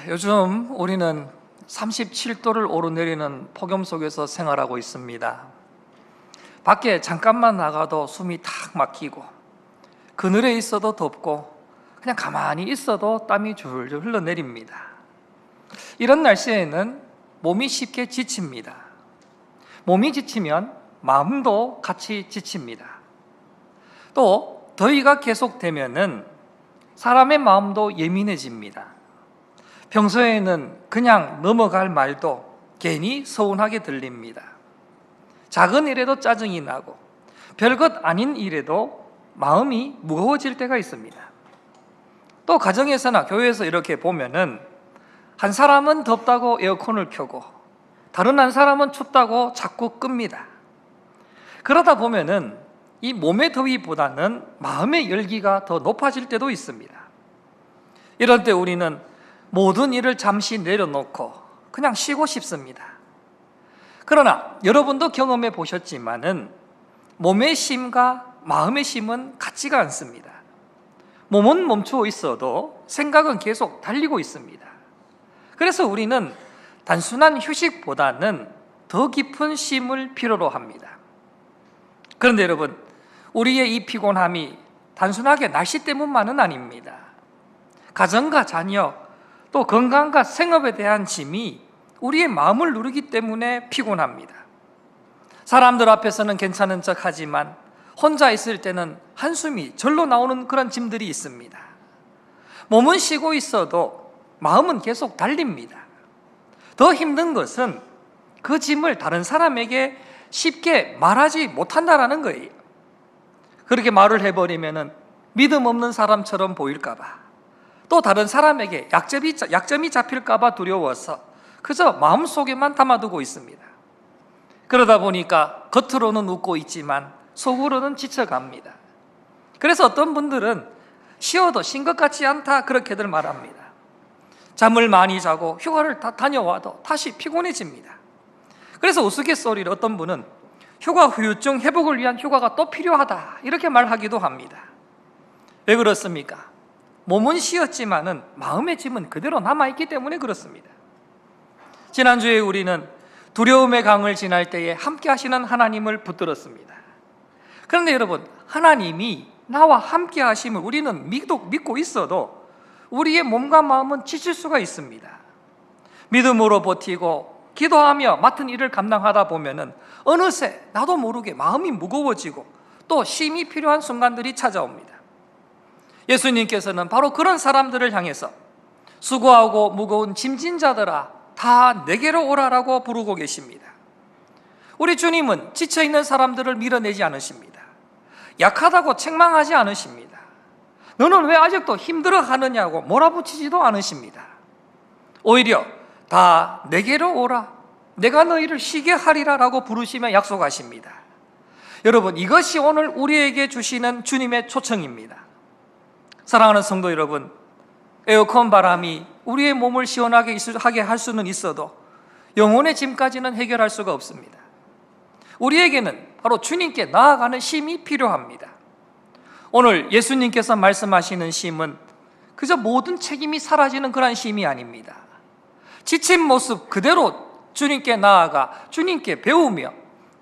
요즘 우리는 37도를 오르내리는 폭염 속에서 생활하고 있습니다. 밖에 잠깐만 나가도 숨이 탁 막히고, 그늘에 있어도 덥고, 그냥 가만히 있어도 땀이 줄줄 흘러내립니다. 이런 날씨에는 몸이 쉽게 지칩니다. 몸이 지치면 마음도 같이 지칩니다. 또 더위가 계속되면은 사람의 마음도 예민해집니다. 평소에는 그냥 넘어갈 말도 괜히 서운하게 들립니다. 작은 일에도 짜증이 나고 별것 아닌 일에도 마음이 무거워질 때가 있습니다. 또 가정에서나 교회에서 이렇게 보면은 한 사람은 덥다고 에어컨을 켜고 다른 한 사람은 춥다고 자꾸 끕니다. 그러다 보면은 이 몸의 더위보다는 마음의 열기가 더 높아질 때도 있습니다. 이런 때 우리는 모든 일을 잠시 내려놓고 그냥 쉬고 싶습니다. 그러나 여러분도 경험해 보셨지만은 몸의 쉼과 마음의 쉼은 같지가 않습니다. 몸은 멈추어 있어도 생각은 계속 달리고 있습니다. 그래서 우리는 단순한 휴식보다는 더 깊은 쉼을 필요로 합니다. 그런데 여러분, 우리의 이 피곤함이 단순하게 날씨 때문만은 아닙니다. 가정과 자녀, 또 건강과 생업에 대한 짐이 우리의 마음을 누르기 때문에 피곤합니다. 사람들 앞에서는 괜찮은 척 하지만 혼자 있을 때는 한숨이 절로 나오는 그런 짐들이 있습니다. 몸은 쉬고 있어도 마음은 계속 달립니다. 더 힘든 것은 그 짐을 다른 사람에게 쉽게 말하지 못한다라는 거예요. 그렇게 말을 해버리면 믿음 없는 사람처럼 보일까 봐, 또 다른 사람에게 약점이 잡힐까 봐 두려워서 그저 마음속에만 담아두고 있습니다. 그러다 보니까 겉으로는 웃고 있지만 속으로는 지쳐갑니다. 그래서 어떤 분들은 쉬어도 쉰 것 같지 않다 그렇게들 말합니다. 잠을 많이 자고 휴가를 다녀와도 다시 피곤해집니다. 그래서 우스갯소리로 어떤 분은 휴가 후유증 회복을 위한 휴가가 또 필요하다 이렇게 말하기도 합니다. 왜 그렇습니까? 몸은 쉬었지만은 마음의 짐은 그대로 남아있기 때문에 그렇습니다. 지난주에 우리는 두려움의 강을 지날 때에 함께 하시는 하나님을 붙들었습니다. 그런데 여러분, 하나님이 나와 함께 하심을 우리는 믿고 있어도 우리의 몸과 마음은 지칠 수가 있습니다. 믿음으로 버티고 기도하며 맡은 일을 감당하다 보면은 어느새 나도 모르게 마음이 무거워지고 또 쉼이 필요한 순간들이 찾아옵니다. 예수님께서는 바로 그런 사람들을 향해서 수고하고 무거운 짐진 자들아 다 내게로 오라라고 부르고 계십니다. 우리 주님은 지쳐있는 사람들을 밀어내지 않으십니다. 약하다고 책망하지 않으십니다. 너는 왜 아직도 힘들어하느냐고 몰아붙이지도 않으십니다. 오히려 다 내게로 오라, 내가 너희를 쉬게 하리라 라고 부르시며 약속하십니다. 여러분, 이것이 오늘 우리에게 주시는 주님의 초청입니다. 사랑하는 성도 여러분, 에어컨 바람이 우리의 몸을 시원하게 하게 할 수는 있어도 영혼의 짐까지는 해결할 수가 없습니다. 우리에게는 바로 주님께 나아가는 쉼이 필요합니다. 오늘 예수님께서 말씀하시는 쉼은 그저 모든 책임이 사라지는 그런 쉼이 아닙니다. 지친 모습 그대로 주님께 나아가 주님께 배우며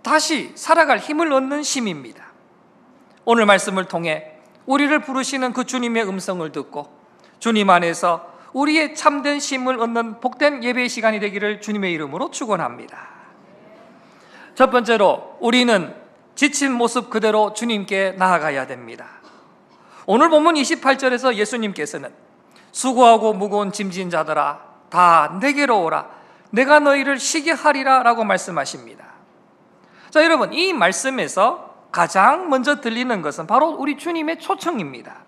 다시 살아갈 힘을 얻는 쉼입니다. 오늘 말씀을 통해 우리를 부르시는 그 주님의 음성을 듣고 주님 안에서 우리의 참된 쉼을 얻는 복된 예배의 시간이 되기를 주님의 이름으로 축원합니다. 첫 번째로 우리는 지친 모습 그대로 주님께 나아가야 됩니다. 오늘 본문 28절에서 예수님께서는 수고하고 무거운 짐진 자들아 다 내게로 오라, 내가 너희를 쉬게 하리라 라고 말씀하십니다. 자, 여러분, 이 말씀에서 가장 먼저 들리는 것은 바로 우리 주님의 초청입니다.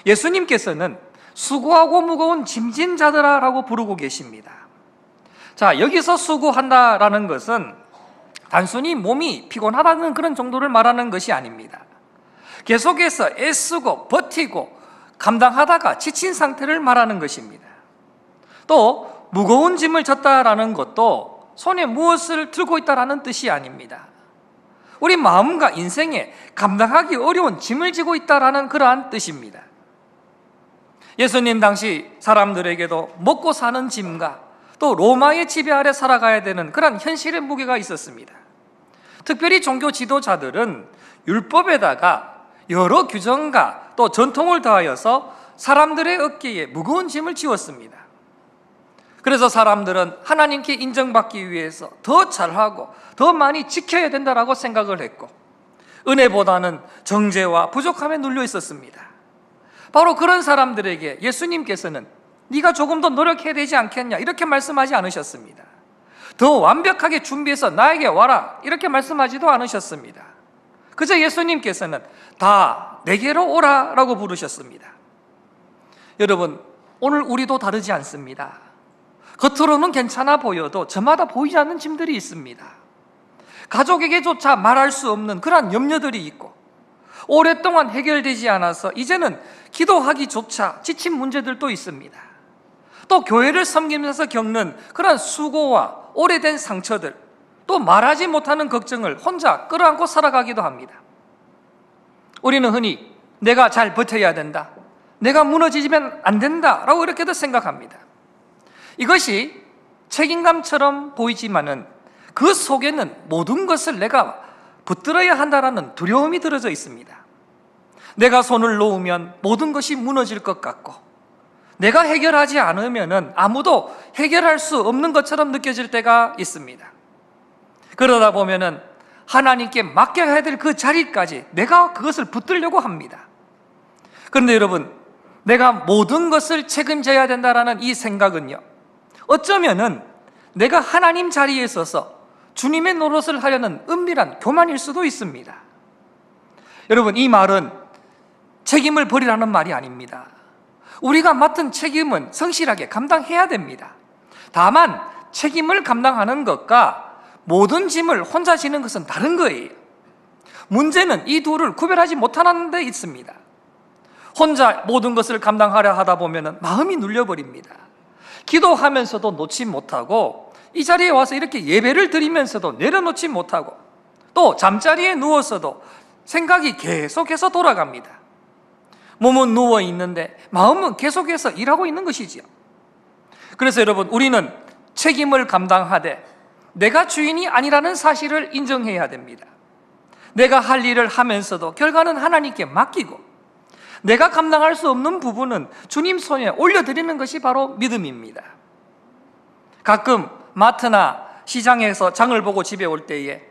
예수님께서는 수고하고 무거운 짐진 자들아 라고 부르고 계십니다. 자, 여기서 수고한다라는 것은 단순히 몸이 피곤하다는 그런 정도를 말하는 것이 아닙니다. 계속해서 애쓰고 버티고 감당하다가 지친 상태를 말하는 것입니다. 또 무거운 짐을 졌다라는 것도 손에 무엇을 들고 있다라는 뜻이 아닙니다. 우리 마음과 인생에 감당하기 어려운 짐을 지고 있다라는 그러한 뜻입니다. 예수님 당시 사람들에게도 먹고 사는 짐과 또 로마의 지배 아래 살아가야 되는 그런 현실의 무게가 있었습니다. 특별히 종교 지도자들은 율법에다가 여러 규정과 또 전통을 더하여서 사람들의 어깨에 무거운 짐을 지웠습니다. 그래서 사람들은 하나님께 인정받기 위해서 더 잘하고 더 많이 지켜야 된다라고 생각을 했고, 은혜보다는 정죄와 부족함에 눌려 있었습니다. 바로 그런 사람들에게 예수님께서는 네가 조금 더 노력해야 되지 않겠냐 이렇게 말씀하지 않으셨습니다. 더 완벽하게 준비해서 나에게 와라 이렇게 말씀하지도 않으셨습니다. 그저 예수님께서는 다 내게로 오라라고 부르셨습니다. 여러분, 오늘 우리도 다르지 않습니다. 겉으로는 괜찮아 보여도 저마다 보이지 않는 짐들이 있습니다. 가족에게조차 말할 수 없는 그런 염려들이 있고, 오랫동안 해결되지 않아서 이제는 기도하기조차 지친 문제들도 있습니다. 또 교회를 섬기면서 겪는 그런 수고와 오래된 상처들, 또 말하지 못하는 걱정을 혼자 끌어안고 살아가기도 합니다. 우리는 흔히 내가 잘 버텨야 된다, 내가 무너지면 안 된다라고 이렇게도 생각합니다. 이것이 책임감처럼 보이지만은 그 속에는 모든 것을 내가 붙들어야 한다라는 두려움이 들어져 있습니다. 내가 손을 놓으면 모든 것이 무너질 것 같고, 내가 해결하지 않으면은 아무도 해결할 수 없는 것처럼 느껴질 때가 있습니다. 그러다 보면은 하나님께 맡겨야 될 그 자리까지 내가 그것을 붙들려고 합니다. 그런데 여러분, 내가 모든 것을 책임져야 된다라는 이 생각은요, 어쩌면은 내가 하나님 자리에 서서 주님의 노릇을 하려는 은밀한 교만일 수도 있습니다. 여러분, 이 말은 책임을 버리라는 말이 아닙니다. 우리가 맡은 책임은 성실하게 감당해야 됩니다. 다만 책임을 감당하는 것과 모든 짐을 혼자 지는 것은 다른 거예요. 문제는 이 둘을 구별하지 못하는 데 있습니다. 혼자 모든 것을 감당하려 하다 보면 마음이 눌려버립니다. 기도하면서도 놓지 못하고, 이 자리에 와서 이렇게 예배를 드리면서도 내려놓지 못하고, 또 잠자리에 누워서도 생각이 계속해서 돌아갑니다. 몸은 누워 있는데 마음은 계속해서 일하고 있는 것이지요. 그래서 여러분, 우리는 책임을 감당하되 내가 주인이 아니라는 사실을 인정해야 됩니다. 내가 할 일을 하면서도 결과는 하나님께 맡기고, 내가 감당할 수 없는 부분은 주님 손에 올려드리는 것이 바로 믿음입니다. 가끔 마트나 시장에서 장을 보고 집에 올 때에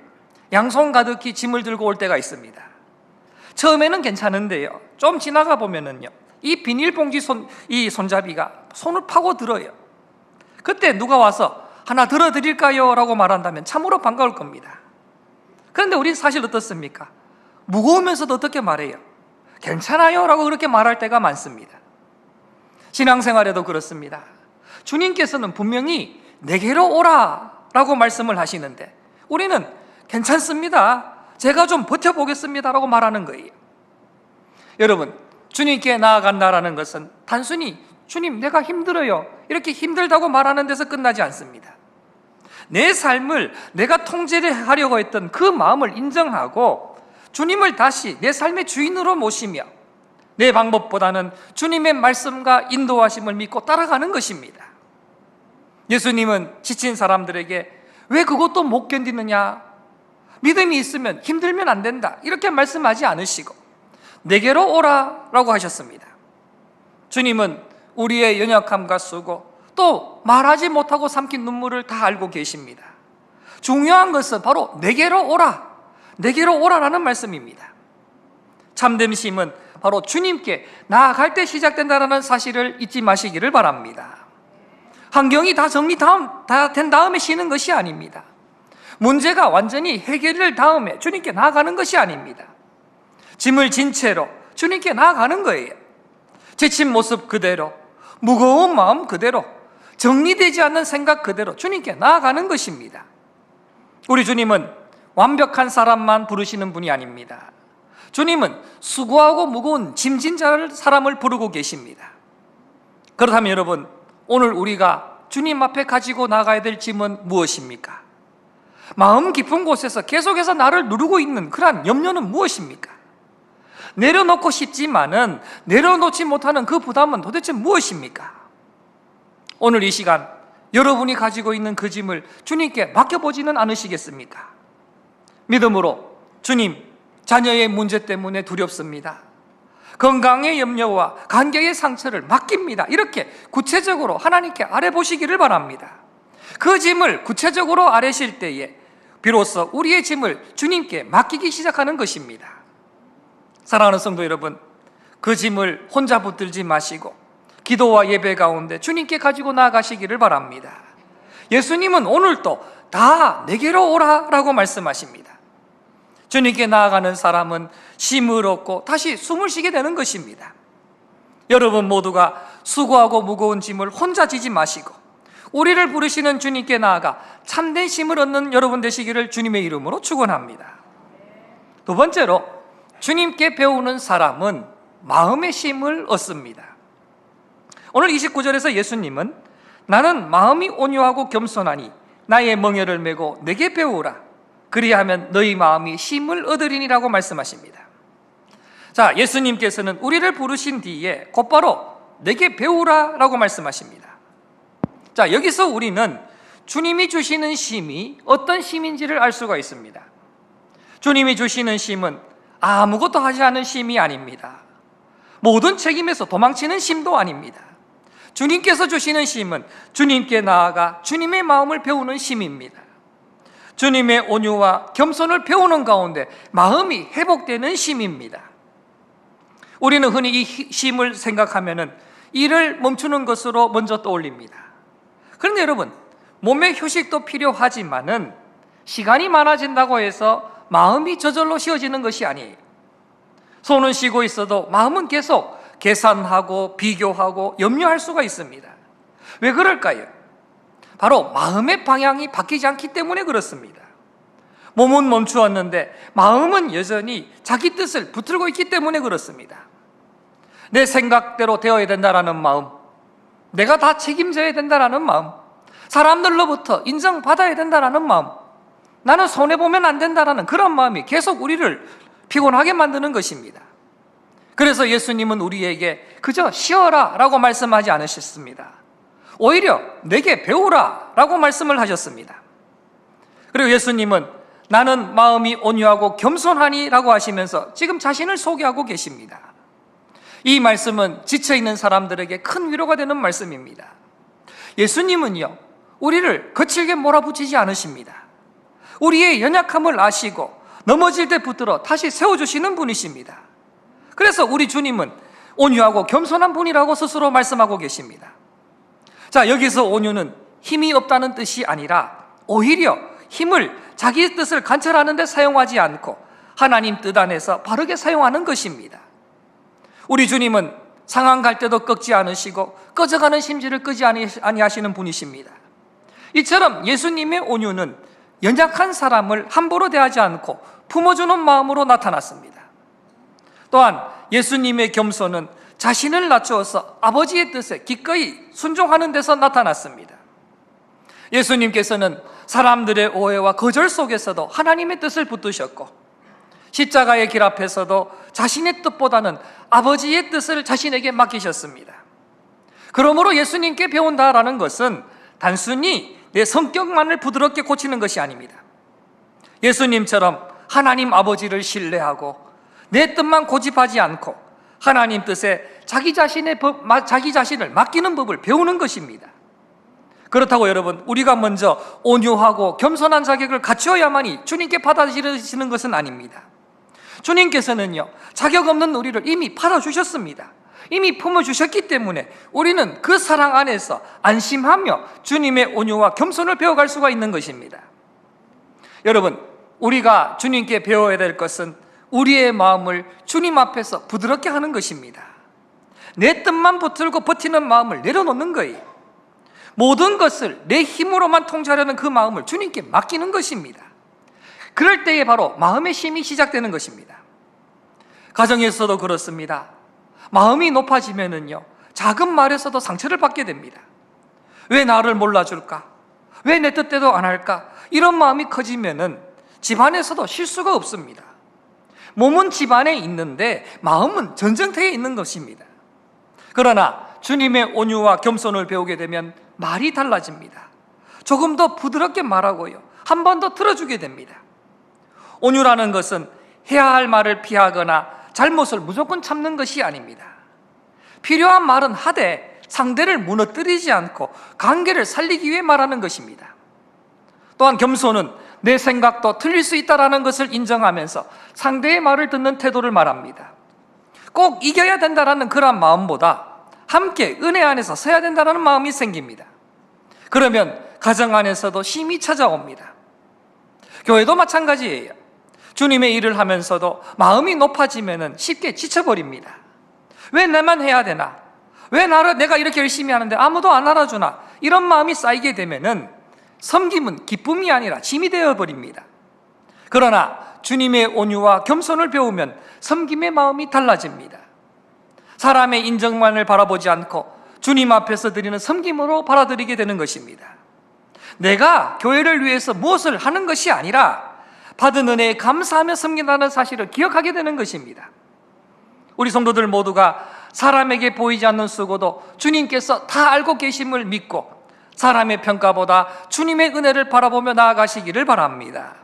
양손 가득히 짐을 들고 올 때가 있습니다. 처음에는 괜찮은데요, 좀 지나가 보면은요, 이 비닐봉지 이 손잡이가 손을 파고 들어요. 그때 누가 와서 하나 들어드릴까요? 라고 말한다면 참으로 반가울 겁니다. 그런데 우리 사실 어떻습니까? 무거우면서도 어떻게 말해요? 괜찮아요? 라고 그렇게 말할 때가 많습니다. 신앙생활에도 그렇습니다. 주님께서는 분명히 내게로 오라 라고 말씀을 하시는데 우리는 괜찮습니다, 제가 좀 버텨보겠습니다 라고 말하는 거예요. 여러분, 주님께 나아간다라는 것은 단순히 주님 내가 힘들어요 이렇게 힘들다고 말하는 데서 끝나지 않습니다. 내 삶을 내가 통제를 하려고 했던 그 마음을 인정하고 주님을 다시 내 삶의 주인으로 모시며 내 방법보다는 주님의 말씀과 인도하심을 믿고 따라가는 것입니다. 예수님은 지친 사람들에게 왜 그것도 못 견디느냐, 믿음이 있으면 힘들면 안 된다 이렇게 말씀하지 않으시고 내게로 오라 라고 하셨습니다. 주님은 우리의 연약함과 수고, 또 말하지 못하고 삼킨 눈물을 다 알고 계십니다. 중요한 것은 바로 내게로 오라, 내게로 오라라는 말씀입니다. 참됨심은 바로 주님께 나아갈 때 시작된다는 사실을 잊지 마시기를 바랍니다. 환경이 다 다 된 다음에 쉬는 것이 아닙니다. 문제가 완전히 해결될 다음에 주님께 나아가는 것이 아닙니다. 짐을 진 채로 주님께 나아가는 거예요. 지친 모습 그대로, 무거운 마음 그대로, 정리되지 않는 생각 그대로 주님께 나아가는 것입니다. 우리 주님은 완벽한 사람만 부르시는 분이 아닙니다. 주님은 수고하고 무거운 짐진 사람을 부르고 계십니다. 그렇다면 여러분, 오늘 우리가 주님 앞에 가지고 나가야 될 짐은 무엇입니까? 마음 깊은 곳에서 계속해서 나를 누르고 있는 그러한 염려는 무엇입니까? 내려놓고 싶지만은 내려놓지 못하는 그 부담은 도대체 무엇입니까? 오늘 이 시간 여러분이 가지고 있는 그 짐을 주님께 맡겨보지는 않으시겠습니까? 믿음으로 주님, 자녀의 문제 때문에 두렵습니다. 건강의 염려와 관계의 상처를 맡깁니다. 이렇게 구체적으로 하나님께 아뢰보시기를 바랍니다. 그 짐을 구체적으로 아뢰실 때에 비로소 우리의 짐을 주님께 맡기기 시작하는 것입니다. 사랑하는 성도 여러분, 그 짐을 혼자 붙들지 마시고 기도와 예배 가운데 주님께 가지고 나아가시기를 바랍니다. 예수님은 오늘도 다 내게로 오라라고 말씀하십니다. 주님께 나아가는 사람은 쉼을 얻고 다시 숨을 쉬게 되는 것입니다. 여러분 모두가 수고하고 무거운 짐을 혼자 지지 마시고 우리를 부르시는 주님께 나아가 참된 쉼을 얻는 여러분 되시기를 주님의 이름으로 축원합니다. 두 번째로, 주님께 배우는 사람은 마음의 쉼을 얻습니다. 오늘 29절에서 예수님은 나는 마음이 온유하고 겸손하니 나의 멍에를 메고 내게 배우라. 그리하면 너희 마음이 쉼을 얻으리니라고 말씀하십니다. 자, 예수님께서는 우리를 부르신 뒤에 곧바로 내게 배우라라고 말씀하십니다. 자, 여기서 우리는 주님이 주시는 쉼이 어떤 쉼인지를 알 수가 있습니다. 주님이 주시는 쉼은 아무것도 하지 않은 쉼이 아닙니다. 모든 책임에서 도망치는 쉼도 아닙니다. 주님께서 주시는 쉼은 주님께 나아가 주님의 마음을 배우는 쉼입니다. 주님의 온유와 겸손을 배우는 가운데 마음이 회복되는 쉼입니다. 우리는 흔히 이 쉼을 생각하면은 일을 멈추는 것으로 먼저 떠올립니다. 그런데 여러분, 몸의 휴식도 필요하지만은 시간이 많아진다고 해서 마음이 저절로 쉬어지는 것이 아니에요. 손은 쉬고 있어도 마음은 계속 계산하고 비교하고 염려할 수가 있습니다. 왜 그럴까요? 바로 마음의 방향이 바뀌지 않기 때문에 그렇습니다. 몸은 멈추었는데 마음은 여전히 자기 뜻을 붙들고 있기 때문에 그렇습니다. 내 생각대로 되어야 된다라는 마음, 내가 다 책임져야 된다라는 마음, 사람들로부터 인정받아야 된다라는 마음, 나는 손해보면 안 된다라는 그런 마음이 계속 우리를 피곤하게 만드는 것입니다. 그래서 예수님은 우리에게 그저 쉬어라 라고 말씀하지 않으셨습니다. 오히려 내게 배우라 라고 말씀을 하셨습니다. 그리고 예수님은 나는 마음이 온유하고 겸손하니 라고 하시면서 지금 자신을 소개하고 계십니다. 이 말씀은 지쳐있는 사람들에게 큰 위로가 되는 말씀입니다. 예수님은요, 우리를 거칠게 몰아붙이지 않으십니다. 우리의 연약함을 아시고 넘어질 때 붙들어 다시 세워주시는 분이십니다. 그래서 우리 주님은 온유하고 겸손한 분이라고 스스로 말씀하고 계십니다. 자, 여기서 온유는 힘이 없다는 뜻이 아니라 오히려 힘을 자기 뜻을 관철하는 데 사용하지 않고 하나님 뜻 안에서 바르게 사용하는 것입니다. 우리 주님은 상한 갈 때도 꺾지 않으시고 꺼져가는 심지를 끄지 아니하시는 분이십니다. 이처럼 예수님의 온유는 연약한 사람을 함부로 대하지 않고 품어주는 마음으로 나타났습니다. 또한 예수님의 겸손은 자신을 낮추어서 아버지의 뜻에 기꺼이 순종하는 데서 나타났습니다. 예수님께서는 사람들의 오해와 거절 속에서도 하나님의 뜻을 붙드셨고 십자가의 길 앞에서도 자신의 뜻보다는 아버지의 뜻을 자신에게 맡기셨습니다. 그러므로 예수님께 배운다라는 것은 단순히 내 성격만을 부드럽게 고치는 것이 아닙니다. 예수님처럼 하나님 아버지를 신뢰하고 내 뜻만 고집하지 않고 하나님 뜻에 자기 자신을 맡기는 법을 배우는 것입니다. 그렇다고 여러분, 우리가 먼저 온유하고 겸손한 자격을 갖추어야만이 주님께 받아들이시는 것은 아닙니다. 주님께서는요, 자격 없는 우리를 이미 받아주셨습니다. 이미 품어주셨기 때문에 우리는 그 사랑 안에서 안심하며 주님의 온유와 겸손을 배워갈 수가 있는 것입니다. 여러분, 우리가 주님께 배워야 될 것은 우리의 마음을 주님 앞에서 부드럽게 하는 것입니다. 내 뜻만 붙들고 버티는 마음을 내려놓는 거예요. 모든 것을 내 힘으로만 통제하려는 그 마음을 주님께 맡기는 것입니다. 그럴 때에 바로 마음의 쉼이 시작되는 것입니다. 가정에서도 그렇습니다. 마음이 높아지면은요, 작은 말에서도 상처를 받게 됩니다. 왜 나를 몰라줄까? 왜 내 뜻대로 안 할까? 이런 마음이 커지면은 집안에서도 쉴 수가 없습니다. 몸은 집 안에 있는데 마음은 전쟁터에 있는 것입니다. 그러나 주님의 온유와 겸손을 배우게 되면 말이 달라집니다. 조금 더 부드럽게 말하고요, 한 번 더 들어주게 됩니다. 온유라는 것은 해야 할 말을 피하거나 잘못을 무조건 참는 것이 아닙니다. 필요한 말은 하되 상대를 무너뜨리지 않고 관계를 살리기 위해 말하는 것입니다. 또한 겸손은 내 생각도 틀릴 수 있다는 것을 인정하면서 상대의 말을 듣는 태도를 말합니다. 꼭 이겨야 된다는 그런 마음보다 함께 은혜 안에서 서야 된다는 마음이 생깁니다. 그러면 가정 안에서도 쉼이 찾아옵니다. 교회도 마찬가지예요. 주님의 일을 하면서도 마음이 높아지면 쉽게 지쳐버립니다. 왜 나만 해야 되나? 왜 내가 이렇게 열심히 하는데 아무도 안 알아주나? 이런 마음이 쌓이게 되면은 섬김은 기쁨이 아니라 짐이 되어버립니다. 그러나 주님의 온유와 겸손을 배우면 섬김의 마음이 달라집니다. 사람의 인정만을 바라보지 않고 주님 앞에서 드리는 섬김으로 받아들이게 되는 것입니다. 내가 교회를 위해서 무엇을 하는 것이 아니라 받은 은혜에 감사하며 섬긴다는 사실을 기억하게 되는 것입니다. 우리 성도들 모두가 사람에게 보이지 않는 수고도 주님께서 다 알고 계심을 믿고 사람의 평가보다 주님의 은혜를 바라보며 나아가시기를 바랍니다.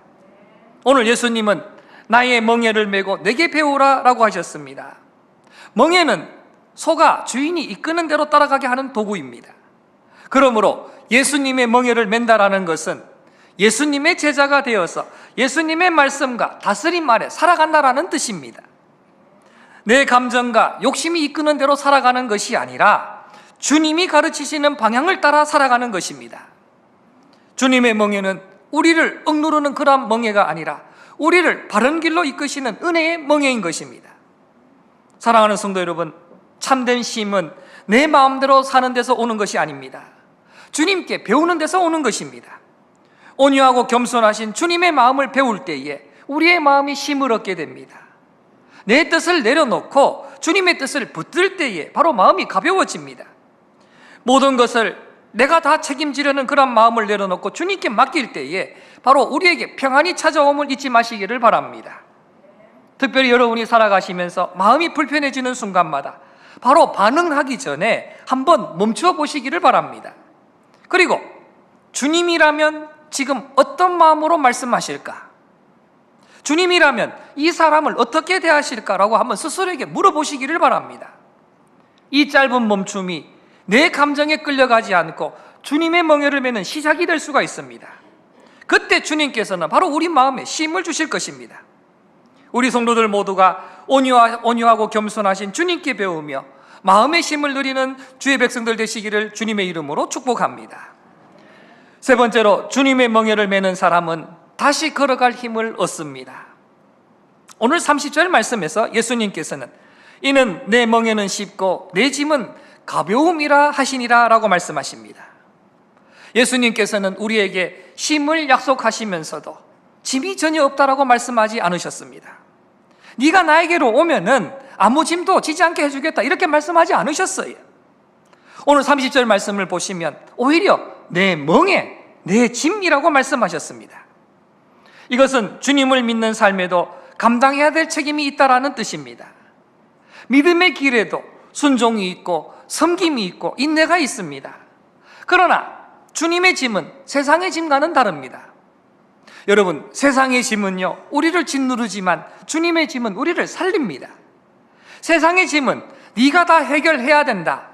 오늘 예수님은 나의 멍에를 메고 내게 배우라 라고 하셨습니다. 멍에는 소가 주인이 이끄는 대로 따라가게 하는 도구입니다. 그러므로 예수님의 멍에를 맨다라는 것은 예수님의 제자가 되어서 예수님의 말씀과 다스림 아래 살아간다라는 뜻입니다. 내 감정과 욕심이 이끄는 대로 살아가는 것이 아니라 주님이 가르치시는 방향을 따라 살아가는 것입니다. 주님의 멍에는 우리를 억누르는 그런 멍에가 아니라 우리를 바른 길로 이끄시는 은혜의 멍에인 것입니다. 사랑하는 성도 여러분, 참된 쉼은 내 마음대로 사는 데서 오는 것이 아닙니다. 주님께 배우는 데서 오는 것입니다. 온유하고 겸손하신 주님의 마음을 배울 때에 우리의 마음이 쉼을 얻게 됩니다. 내 뜻을 내려놓고 주님의 뜻을 붙들 때에 바로 마음이 가벼워집니다. 모든 것을 내가 다 책임지려는 그런 마음을 내려놓고 주님께 맡길 때에 바로 우리에게 평안이 찾아옴을 잊지 마시기를 바랍니다. 특별히 여러분이 살아가시면서 마음이 불편해지는 순간마다 바로 반응하기 전에 한번 멈추어 보시기를 바랍니다. 그리고 주님이라면 지금 어떤 마음으로 말씀하실까? 주님이라면 이 사람을 어떻게 대하실까라고 한번 스스로에게 물어보시기를 바랍니다. 이 짧은 멈춤이 내 감정에 끌려가지 않고 주님의 멍에를 매는 시작이 될 수가 있습니다. 그때 주님께서는 바로 우리 마음에 쉼을 주실 것입니다. 우리 성도들 모두가 온유하고 겸손하신 주님께 배우며 마음의 쉼을 누리는 주의 백성들 되시기를 주님의 이름으로 축복합니다. 세 번째로, 주님의 멍에를 매는 사람은 다시 걸어갈 힘을 얻습니다. 오늘 30절 말씀에서 예수님께서는 이는 내 멍에는 쉽고 내 짐은 가벼움이라 하시니라 라고 말씀하십니다. 예수님께서는 우리에게 쉼을 약속하시면서도 짐이 전혀 없다라고 말씀하지 않으셨습니다. 네가 나에게로 오면은 아무 짐도 지지 않게 해주겠다 이렇게 말씀하지 않으셨어요. 오늘 30절 말씀을 보시면 오히려 내 멍에 내 짐이라고 말씀하셨습니다. 이것은 주님을 믿는 삶에도 감당해야 될 책임이 있다라는 뜻입니다. 믿음의 길에도 순종이 있고 섬김이 있고 인내가 있습니다. 그러나 주님의 짐은 세상의 짐과는 다릅니다. 여러분, 세상의 짐은요, 우리를 짓누르지만 주님의 짐은 우리를 살립니다. 세상의 짐은 네가 다 해결해야 된다,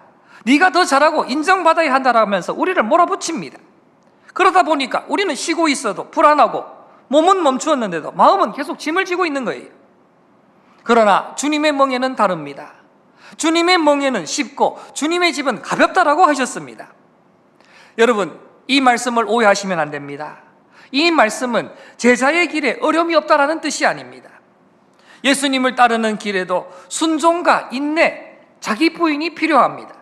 네가 더 잘하고 인정받아야 한다라면서 우리를 몰아붙입니다. 그러다 보니까 우리는 쉬고 있어도 불안하고 몸은 멈추었는데도 마음은 계속 짐을 지고 있는 거예요. 그러나 주님의 멍에는 다릅니다. 주님의 멍에는 쉽고 주님의 짐은 가볍다라고 하셨습니다. 여러분, 이 말씀을 오해하시면 안 됩니다. 이 말씀은 제자의 길에 어려움이 없다라는 뜻이 아닙니다. 예수님을 따르는 길에도 순종과 인내, 자기 부인이 필요합니다.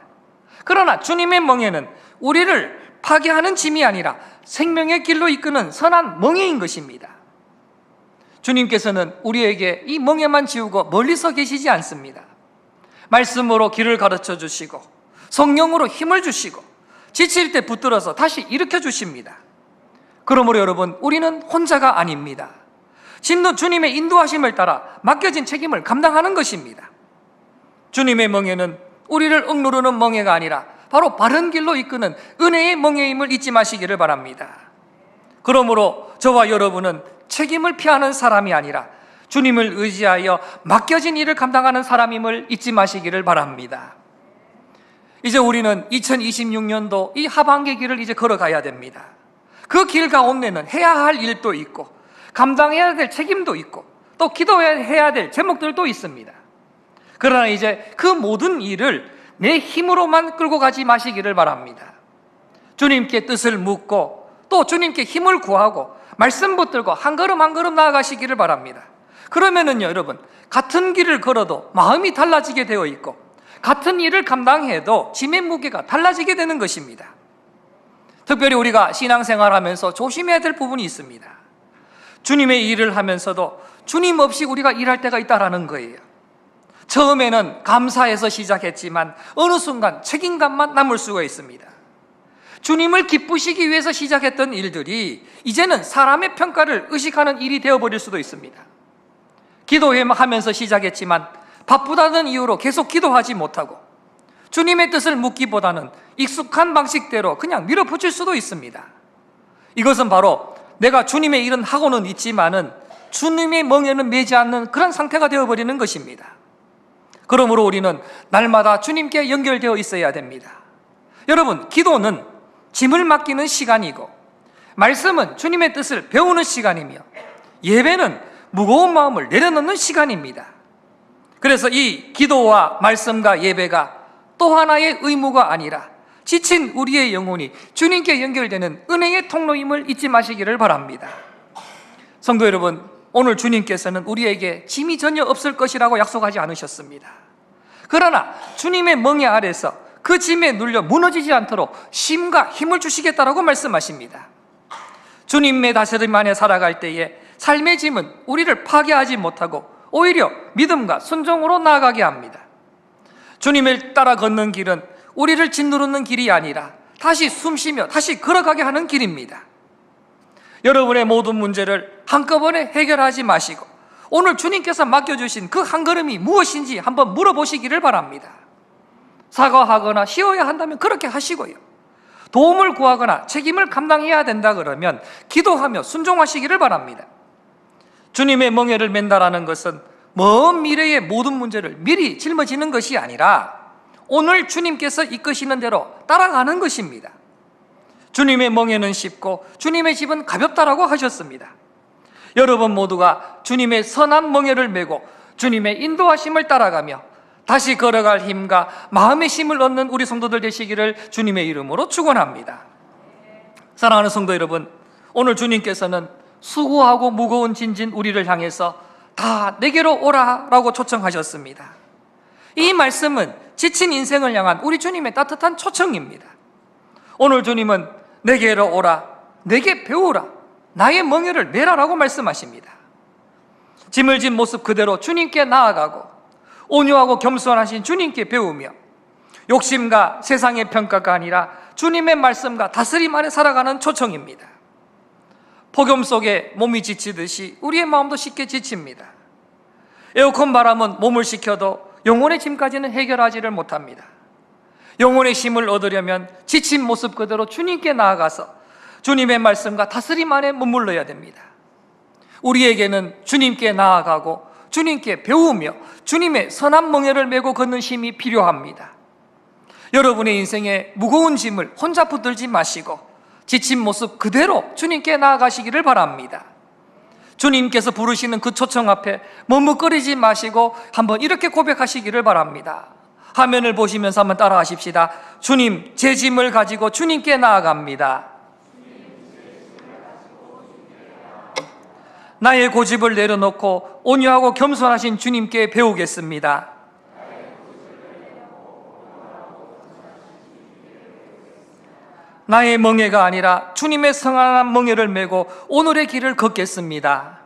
그러나 주님의 멍에는 우리를 파괴하는 짐이 아니라 생명의 길로 이끄는 선한 멍에인 것입니다. 주님께서는 우리에게 이 멍에만 지우고 멀리서 계시지 않습니다. 말씀으로 길을 가르쳐 주시고 성령으로 힘을 주시고 지칠 때 붙들어서 다시 일으켜 주십니다. 그러므로 여러분, 우리는 혼자가 아닙니다. 주님의 인도하심을 따라 맡겨진 책임을 감당하는 것입니다. 주님의 멍에는 우리를 억누르는 멍에가 아니라 바로 바른 길로 이끄는 은혜의 멍에임을 잊지 마시기를 바랍니다. 그러므로 저와 여러분은 책임을 피하는 사람이 아니라 주님을 의지하여 맡겨진 일을 감당하는 사람임을 잊지 마시기를 바랍니다. 이제 우리는 2026년도 이 하반기 길을 이제 걸어가야 됩니다. 그 길 가운데는 해야 할 일도 있고 감당해야 될 책임도 있고 또 기도해야 될 제목들도 있습니다. 그러나 이제 그 모든 일을 내 힘으로만 끌고 가지 마시기를 바랍니다. 주님께 뜻을 묻고 또 주님께 힘을 구하고 말씀 붙들고 한 걸음 한 걸음 나아가시기를 바랍니다. 그러면은요, 여러분, 같은 길을 걸어도 마음이 달라지게 되어 있고 같은 일을 감당해도 짐의 무게가 달라지게 되는 것입니다. 특별히 우리가 신앙생활하면서 조심해야 될 부분이 있습니다. 주님의 일을 하면서도 주님 없이 우리가 일할 때가 있다라는 거예요. 처음에는 감사해서 시작했지만 어느 순간 책임감만 남을 수가 있습니다. 주님을 기쁘시기 위해서 시작했던 일들이 이제는 사람의 평가를 의식하는 일이 되어버릴 수도 있습니다. 기도하면서 시작했지만 바쁘다는 이유로 계속 기도하지 못하고 주님의 뜻을 묻기보다는 익숙한 방식대로 그냥 밀어붙일 수도 있습니다. 이것은 바로 내가 주님의 일은 하고는 있지만은 주님의 멍에는 매지 않는 그런 상태가 되어버리는 것입니다. 그러므로 우리는 날마다 주님께 연결되어 있어야 됩니다. 여러분, 기도는 짐을 맡기는 시간이고 말씀은 주님의 뜻을 배우는 시간이며 예배는 무거운 마음을 내려놓는 시간입니다. 그래서 이 기도와 말씀과 예배가 또 하나의 의무가 아니라 지친 우리의 영혼이 주님께 연결되는 은혜의 통로임을 잊지 마시기를 바랍니다. 성도 여러분, 오늘 주님께서는 우리에게 짐이 전혀 없을 것이라고 약속하지 않으셨습니다. 그러나 주님의 멍에 아래서 그 짐에 눌려 무너지지 않도록 힘과 힘을 주시겠다라고 말씀하십니다. 주님의 다스림 안에 살아갈 때에 삶의 짐은 우리를 파괴하지 못하고 오히려 믿음과 순종으로 나아가게 합니다. 주님을 따라 걷는 길은 우리를 짓누르는 길이 아니라 다시 숨쉬며 다시 걸어가게 하는 길입니다. 여러분의 모든 문제를 한꺼번에 해결하지 마시고 오늘 주님께서 맡겨주신 그 한 걸음이 무엇인지 한번 물어보시기를 바랍니다. 사과하거나 쉬어야 한다면 그렇게 하시고요, 도움을 구하거나 책임을 감당해야 된다 그러면 기도하며 순종하시기를 바랍니다. 주님의 멍에를 맨다라는 것은 먼 미래의 모든 문제를 미리 짊어지는 것이 아니라 오늘 주님께서 이끄시는 대로 따라가는 것입니다. 주님의 멍에는 쉽고 주님의 집은 가볍다라고 하셨습니다. 여러분 모두가 주님의 선한 멍에를 메고 주님의 인도하심을 따라가며 다시 걸어갈 힘과 마음의 힘을 얻는 우리 성도들 되시기를 주님의 이름으로 축원합니다. 사랑하는 성도 여러분, 오늘 주님께서는 수고하고 무거운 짐진 우리를 향해서 다 내게로 오라라고 초청하셨습니다. 이 말씀은 지친 인생을 향한 우리 주님의 따뜻한 초청입니다. 오늘 주님은 내게로 오라, 내게 배우라, 나의 멍에를 메라라고 말씀하십니다. 짐을 진 모습 그대로 주님께 나아가고 온유하고 겸손하신 주님께 배우며 욕심과 세상의 평가가 아니라 주님의 말씀과 다스림 안에 살아가는 초청입니다. 폭염 속에 몸이 지치듯이 우리의 마음도 쉽게 지칩니다. 에어컨 바람은 몸을 식혀도 영혼의 짐까지는 해결하지를 못합니다. 영혼의 힘을 얻으려면 지친 모습 그대로 주님께 나아가서 주님의 말씀과 다스림 안에 머물러야 됩니다. 우리에게는 주님께 나아가고 주님께 배우며 주님의 선한 멍에를 메고 걷는 힘이 필요합니다. 여러분의 인생에 무거운 짐을 혼자 붙들지 마시고 지친 모습 그대로 주님께 나아가시기를 바랍니다. 주님께서 부르시는 그 초청 앞에 머뭇거리지 마시고 한번 이렇게 고백하시기를 바랍니다. 화면을 보시면서 한번 따라하십시다. 주님, 제 짐을 가지고 주님께 나아갑니다. 나의 고집을 내려놓고 온유하고 겸손하신 주님께 배우겠습니다. 나의 멍에가 아니라 주님의 성안한 멍에를 메고 오늘의 길을 걷겠습니다.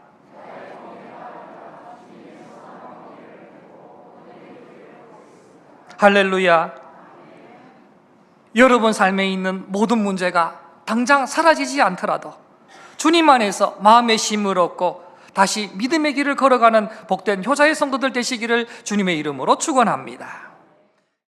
할렐루야. 여러분 삶에 있는 모든 문제가 당장 사라지지 않더라도 주님 안에서 마음의 힘을 얻고 다시 믿음의 길을 걸어가는 복된 효자의 성도들 되시기를 주님의 이름으로 축원합니다.